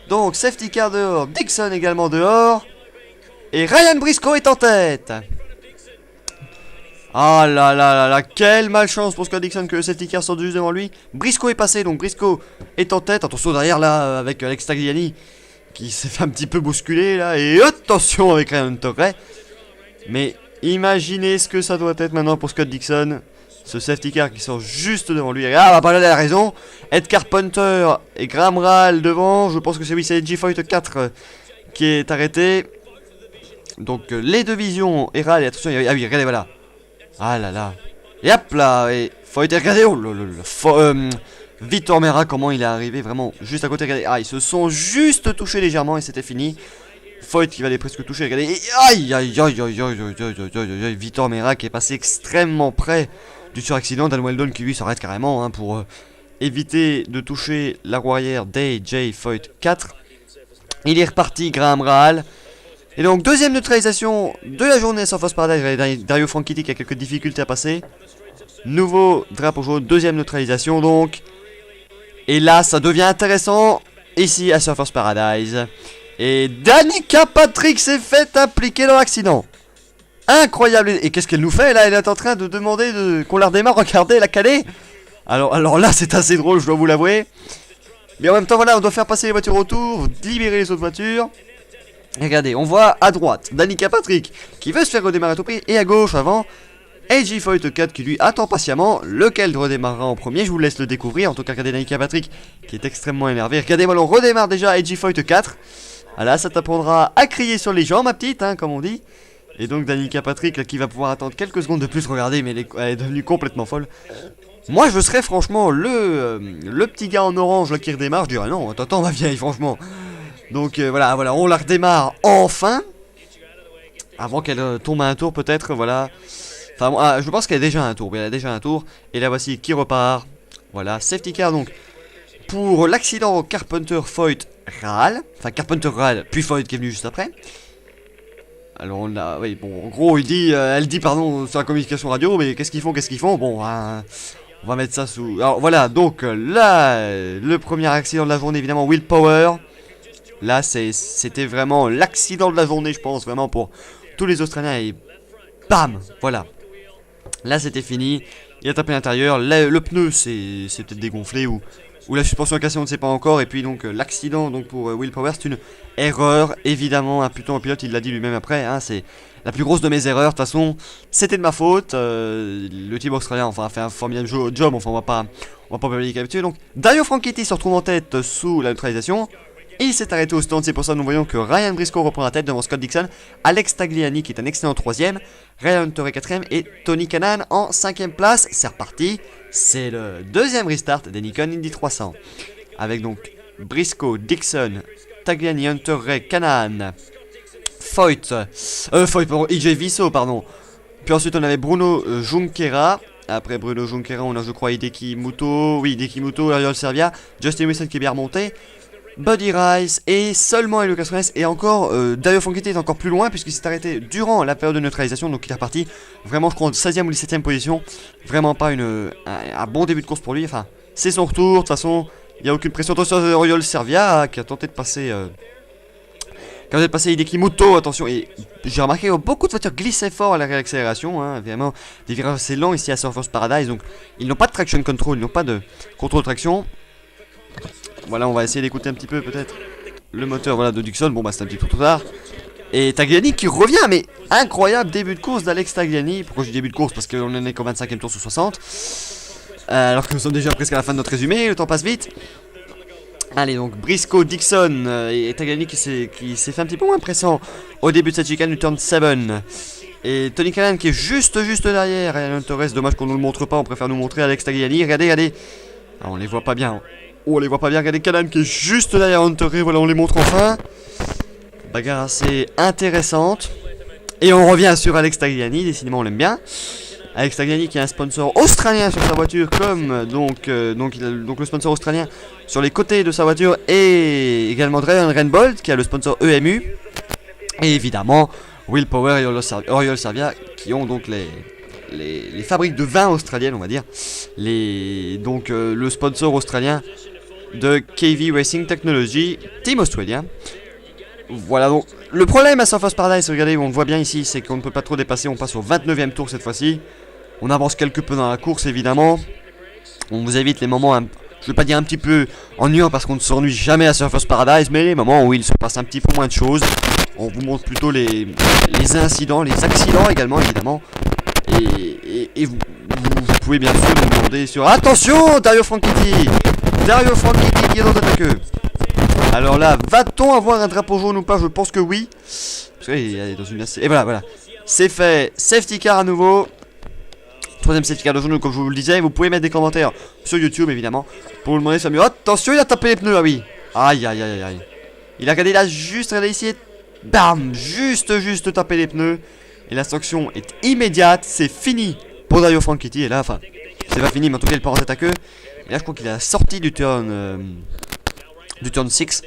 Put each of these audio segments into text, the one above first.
Donc safety car dehors, Dixon également dehors. Et Ryan Briscoe est en tête. Ah là là là là, quelle malchance pour Scott Dixon que le safety car sorte juste devant lui. Briscoe est passé, donc Briscoe est en tête. Attention derrière là avec Alex Tagliani qui s'est fait un petit peu bousculer là. Et attention avec Ryan Hunter-Reay. Mais imaginez ce que ça doit être maintenant pour Scott Dixon. Ce safety car qui sort juste devant lui. Ah bah là il a raison. Ed Carpenter et Graham Rahal devant. Je pense que c'est Edgy Foyt 4 qui est arrêté. Donc les deux visions et Rahal et attention. Ah oui regardez voilà. Ah là là. Et hop là. Et Foyt regardez. Oh Vitor Meira comment il est arrivé vraiment juste à côté. Regardez. Ah ils se sont juste touchés légèrement et c'était fini. Foyt qui va les presque toucher. Regardez. Et aïe aïe aïe aïe aïe aïe aïe. Vitor Meira qui est passé extrêmement près du suraccident. Dan Weldon qui lui s'arrête carrément pour éviter de toucher la roue arrière d'AJ Foyt 4. Il est reparti Graham Rahal. Et donc deuxième neutralisation de la journée à Surfers Paradise. Dario Franchitti qui a quelques difficultés à passer. Nouveau drapeau jaune, deuxième neutralisation donc. Et là ça devient intéressant ici à Surfers Paradise. Et Danica Patrick s'est fait impliquer dans l'accident. Incroyable. Et qu'est-ce qu'elle nous fait là? Elle est en train de demander qu'on la redémarre. Regardez, la calée. Alors là c'est assez drôle, je dois vous l'avouer. Mais en même temps voilà, on doit faire passer les voitures autour, libérer les autres voitures. Et regardez, on voit à droite Danica Patrick qui veut se faire redémarrer à tout prix. Et à gauche avant AJ Foyt 4 qui lui attend patiemment. Lequel redémarrera en premier, je vous laisse le découvrir. En tout cas regardez Danica Patrick qui est extrêmement énervé. Regardez moi on redémarre déjà AJ Foyt 4. Voilà, ça t'apprendra à crier sur les gens ma petite hein, comme on dit. Et donc Danica Patrick là, qui va pouvoir attendre quelques secondes de plus. Regardez mais elle est devenue complètement folle. Moi je serais franchement le petit gars en orange là qui redémarre. Je dirais non attends ma vieille franchement. Donc voilà on la redémarre enfin. Avant qu'elle tombe à un tour peut-être voilà. Enfin je pense qu'elle a déjà un tour. Elle a déjà un tour. Et là voici qui repart. Voilà safety car donc. Pour l'accident Carpenter Foyt Rahal. Enfin Carpenter Rahal puis Foyt qui est venu juste après. Alors on a, oui bon en gros elle dit pardon sur la communication radio mais qu'est-ce qu'ils font bon on va mettre ça sous. Alors voilà donc là le premier accident de la journée évidemment Will Power. Là c'était vraiment l'accident de la journée je pense vraiment pour tous les Australiens et bam voilà. Là c'était fini, il a tapé à l'intérieur, le pneu c'est peut-être dégonflé ou la suspension est cassée on ne sait pas encore. Et puis donc l'accident donc pour Will Power c'est une erreur évidemment un putain au pilote il l'a dit lui-même après hein, c'est la plus grosse de mes erreurs de toute façon c'était de ma faute. Le team australien enfin a fait un formidable job enfin on va pas publier habitué. Donc Dario Franchitti se retrouve en tête sous la neutralisation. Et il s'est arrêté au stand, c'est pour ça que nous voyons que Ryan Briscoe reprend la tête devant Scott Dixon, Alex Tagliani qui est un excellent 3ème, Ryan Hunter-Reay 4ème et Tony Kanaan en 5ème place. C'est reparti, c'est le deuxième restart des Nikon Indy 300. Avec donc Briscoe, Dixon, Tagliani, Hunter-Reay, Kanaan, EJ Visso pardon. Puis ensuite on avait Bruno Junqueira. Après Bruno Junqueira on a je crois Hideki Muto, Ariel Servia, Justin Wilson qui est bien remonté. Buddy Rice et seulement Lucas Reyes et encore Dario Franchitti est encore plus loin puisqu'il s'est arrêté durant la période de neutralisation donc il est reparti vraiment je crois en 16ème ou 17ème position. Vraiment pas un bon début de course pour lui, enfin c'est son retour de toute façon il n'y a aucune pression. Attention à Oriol Servia qui a tenté de passer Hideki Muto, attention. Et j'ai remarqué que beaucoup de voitures glissaient fort à la réaccélération hein, vraiment des virages assez lents ici à Surfers Paradise. Donc ils n'ont pas de traction control, ils n'ont pas de contrôle de traction. Voilà, on va essayer d'écouter un petit peu peut-être le moteur voilà, de Dixon. Bon bah c'est un petit peu trop tard. Et Tagliani qui revient, mais incroyable début de course d'Alex Tagliani. Pourquoi je dis début de course? Parce qu'on en est qu'au 25ème tour sur 60. Alors que nous sommes déjà presque à la fin de notre résumé, le temps passe vite. Allez donc Briscoe, Dixon et Tagliani qui s'est fait un petit peu moins pressant au début de cette chicane du turn 7. Et Tony Kanaan qui est juste derrière. Et Alan Torres, dommage qu'on nous le montre pas, on préfère nous montrer Alex Tagliani. Regardez. Ah, on les voit pas bien. Oh, on les voit pas bien. Regardez Kanaan qui est juste derrière Hunter-Reay. Voilà, on les montre enfin. Bagarre assez intéressante. Et on revient sur Alex Tagliani. Décidément, on l'aime bien. Alex Tagliani qui a un sponsor australien sur sa voiture, comme donc le sponsor australien sur les côtés de sa voiture, et également Draven Rainbold qui a le sponsor EMU. Et évidemment, Will Power et Oriol Servia qui ont donc les fabriques de vin australiennes, on va dire. Le sponsor australien de KV Racing Technology, team australien. Voilà, donc le problème à Surfers Paradise, regardez, on le voit bien ici, c'est qu'on ne peut pas trop dépasser, on passe au 29e tour cette fois-ci. On avance quelque peu dans la course évidemment. On vous évite les moments, je vais pas dire un petit peu ennuyants parce qu'on ne s'ennuie jamais à Surfers Paradise, mais les moments où il se passe un petit peu moins de choses. On vous montre plutôt les incidents, les accidents également évidemment. Et vous pouvez bien sûr nous demander sur... Attention, Dario Franchitti qui est dans ta queue. Alors là, va-t-on avoir un drapeau jaune ou pas? Je pense que oui. Parce qu'il est dans une... Et voilà. C'est fait. Safety car à nouveau. Troisième safety car de jaune, comme je vous le disais. Vous pouvez mettre des commentaires sur YouTube, évidemment. Pour vous demander ça mieux. Attention, il a tapé les pneus, ah oui. Aïe. Il a regardé là, juste ici. Bam. Juste taper les pneus. Et la sanction est immédiate. C'est fini pour Dario Franchitti. Et là, enfin, c'est pas fini, mais en tout cas, il part en tête à queue. Et là, je crois qu'il a sorti du turn 6.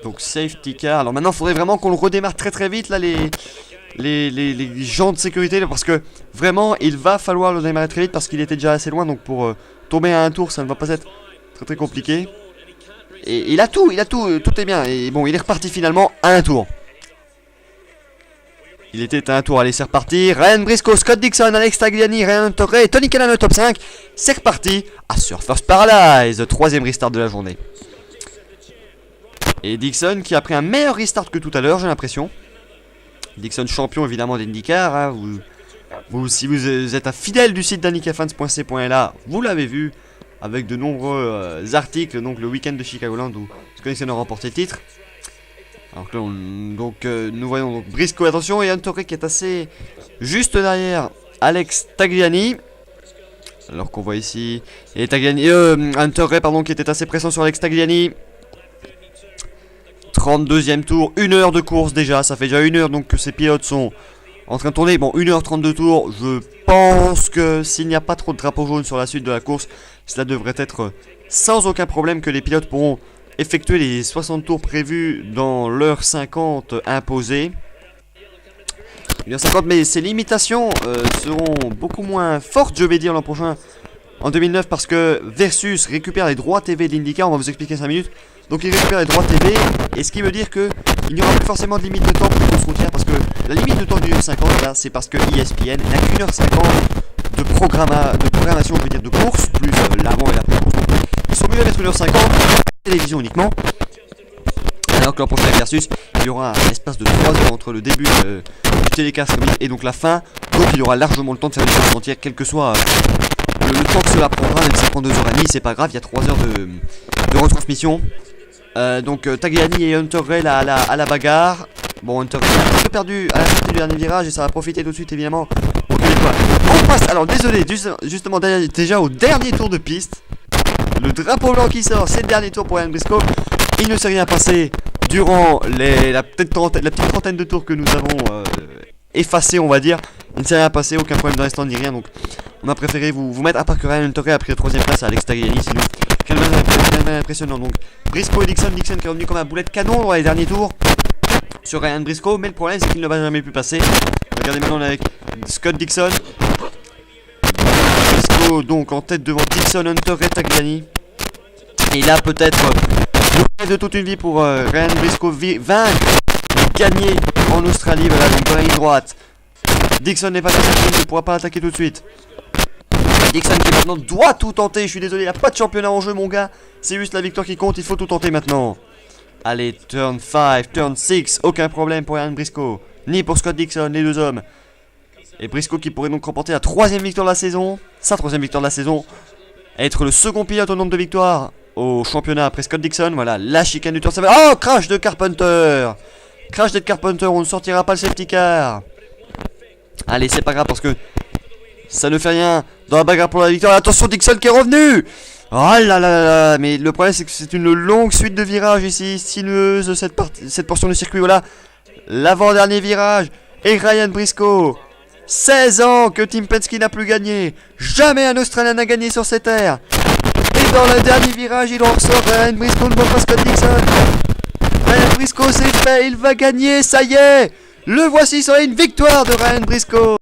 Donc safety car. Alors maintenant il faudrait vraiment qu'on le redémarre très vite là, les gens de sécurité, parce que vraiment il va falloir le démarrer très vite parce qu'il était déjà assez loin. Donc pour tomber à un tour ça ne va pas être très compliqué. Et il a tout est bien. Et bon, il est reparti finalement à un tour. Il était à un tour, allez c'est reparti. Ryan Briscoe, Scott Dixon, Alex Tagliani, Ryan Torre et Tony Kanaan au top 5. C'est reparti à Surfers Paradise, troisième restart de la journée. Et Dixon qui a pris un meilleur restart que tout à l'heure, j'ai l'impression. Dixon champion évidemment d'IndyCar. Hein. Si vous êtes un fidèle du site d'IndyCarFans.c.la, vous l'avez vu avec de nombreux articles. Donc le week-end de Chicagoland où Scott Dixon a remporté le titre. Alors que là, nous voyons donc Briscoe, attention, et Hunter Ray qui est assez juste derrière Alex Tagliani. Alors qu'on voit ici, et Tagliani, Hunter Ray pardon, qui était assez pressant sur Alex Tagliani. 32e tour, 1 heure de course déjà, ça fait déjà 1 heure donc que ces pilotes sont en train de tourner. Bon, 1h32 tours, je pense que s'il n'y a pas trop de drapeaux jaunes sur la suite de la course, cela devrait être sans aucun problème que les pilotes pourront effectuer les 60 tours prévus dans l'heure 50 imposée. 1h50, mais ces limitations seront beaucoup moins fortes, je vais dire, l'an prochain, en 2009, parce que Versus récupère les droits TV de l'IndyCar, on va vous expliquer 5 minutes. Donc il récupère les droits TV, et ce qui veut dire que il n'y aura plus forcément de limite de temps pour les courses routières, parce que la limite de temps du 1h50 là, c'est parce que ESPN n'a qu'une heure 50 de programmation, je veux dire de course, plus l'avant et l'après-course. Ils sont mieux à mettre 1h50, télévision uniquement. Alors que l'an prochain avec Versus, il y aura un espace de 3 heures entre le début du télécast et donc la fin. Donc il y aura largement le temps de faire une course entière, quel que soit le temps que cela prendra, même si ça prend 2h30, c'est pas grave, il y a 3 heures de retransmission. Donc Tagliani et Hunter Ray à la bagarre. Bon, Hunter Ray a un peu perdu à la sortie du dernier virage et ça va profiter tout de suite évidemment. On passe, alors désolé, justement déjà au dernier tour de piste. Le drapeau blanc qui sort, c'est le dernier tour pour Ryan Briscoe. Il ne s'est rien passé durant la petite trentaine de tours que nous avons effacés, on va dire. Il ne s'est rien passé, aucun problème d'instant ni rien. Donc on a préféré vous mettre, à part que Ryan Hunter Ray a pris la 3ème place à Alex Tagliani, sinon quel impressionnant. Donc Briscoe et Dixon qui est revenu comme un boulet de canon dans les derniers tours sur Ryan Briscoe, mais le problème c'est qu'il ne va jamais plus passer. Regardez maintenant avec Scott Dixon. Briscoe donc en tête devant Dixon, Hunter et Tagliani. Et là peut-être le rêve de toute une vie pour Ryan Briscoe vaincre, gagner en Australie. Voilà, donc dans la ligne droite. Dixon n'est pas attaqué, il ne pourra pas attaquer tout de suite. Dixon qui maintenant doit tout tenter, je suis désolé, il n'y a pas de championnat en jeu mon gars. C'est juste la victoire qui compte, il faut tout tenter maintenant. Allez, turn 5, turn 6, aucun problème pour Ryan Briscoe. Ni pour Scott Dixon, les deux hommes. Et Briscoe qui pourrait donc remporter la 3ème victoire de la saison. Sa 3ème victoire de la saison. Être le second pilote au nombre de victoires au championnat après Scott Dixon. Voilà, la chicane du turn 7. Oh, crash de Carpenter. Crash de Carpenter, on ne sortira pas le safety car. Allez, c'est pas grave parce que ça ne fait rien dans la bagarre pour la victoire. Attention, Dixon qui est revenu. Oh là là là. Mais le problème c'est que c'est une longue suite de virages ici, sinueuse cette portion de circuit. Voilà, l'avant-dernier virage. Et Ryan Briscoe, 16 ans que Tim Penske n'a plus gagné. Jamais un Australien n'a gagné sur cette terre. Et dans le dernier virage, il en ressort. Ryan Briscoe ne voit pas Scott Dixon. Ryan Briscoe, c'est fait, il va gagner, ça y est. Le voici sur une victoire de Ryan Briscoe.